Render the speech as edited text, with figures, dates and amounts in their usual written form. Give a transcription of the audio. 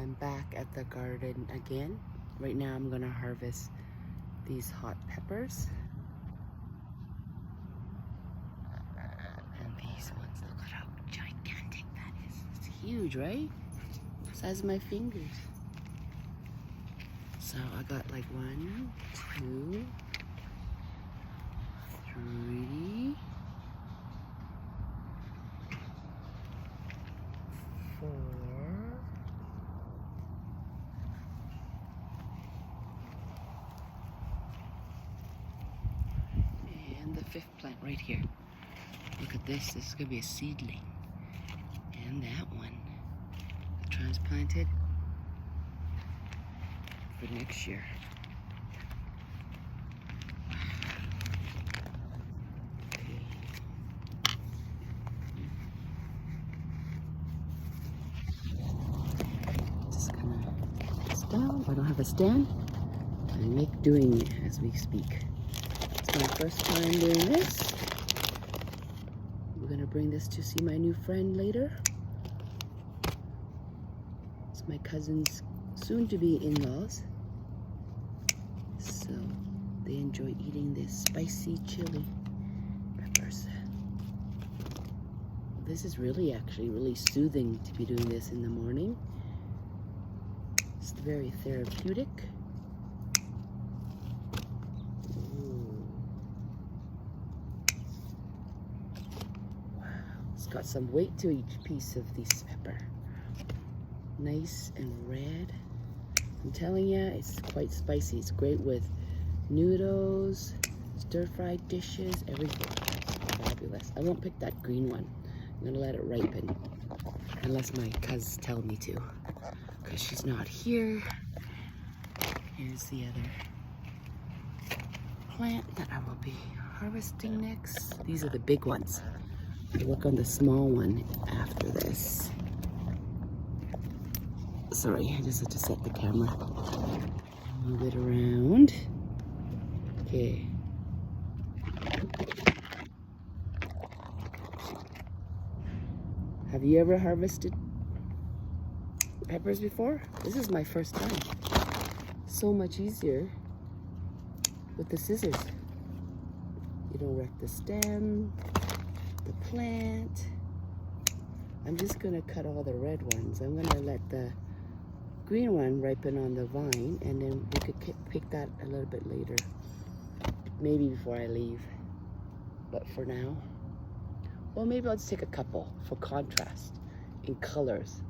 I'm back at the garden again. Right now I'm gonna harvest these hot peppers. And these ones, look at how gigantic that is. It's huge, right? The size of my fingers. So I got like 1, 2, 3, 4. And the 5th plant right here. Look at this. This is going to be a seedling. And that one transplanted for next year. Okay. Just gonna put this down. I don't have a stand. I make doing it as we speak. It's my first time doing this. We're gonna bring this to see my new friend later. It's my cousin's soon-to-be in-laws. So they enjoy eating this spicy chili peppers. This is actually really soothing to be doing this in the morning. It's very therapeutic. It's got some weight to each piece of this pepper. Nice and red. I'm telling you, it's quite spicy. It's great with noodles, stir-fried dishes, everything. Fabulous. I won't pick that green one. I'm gonna let it ripen, unless my cousins tell me to, because she's not here. Here's the other plant that I will be harvesting next. These are the big ones. I'll work on the small one after this. Sorry, I just had to set the camera. Move it around. Okay. Have you ever harvested peppers before? This is my first time. So much easier with the scissors. You don't wreck the stem, the plant. I'm just gonna cut all the red ones. I'm gonna let the green one ripen on the vine, and then we could pick that a little bit later. Maybe before I leave. But for now, well, maybe I'll just take a couple for contrast in colors.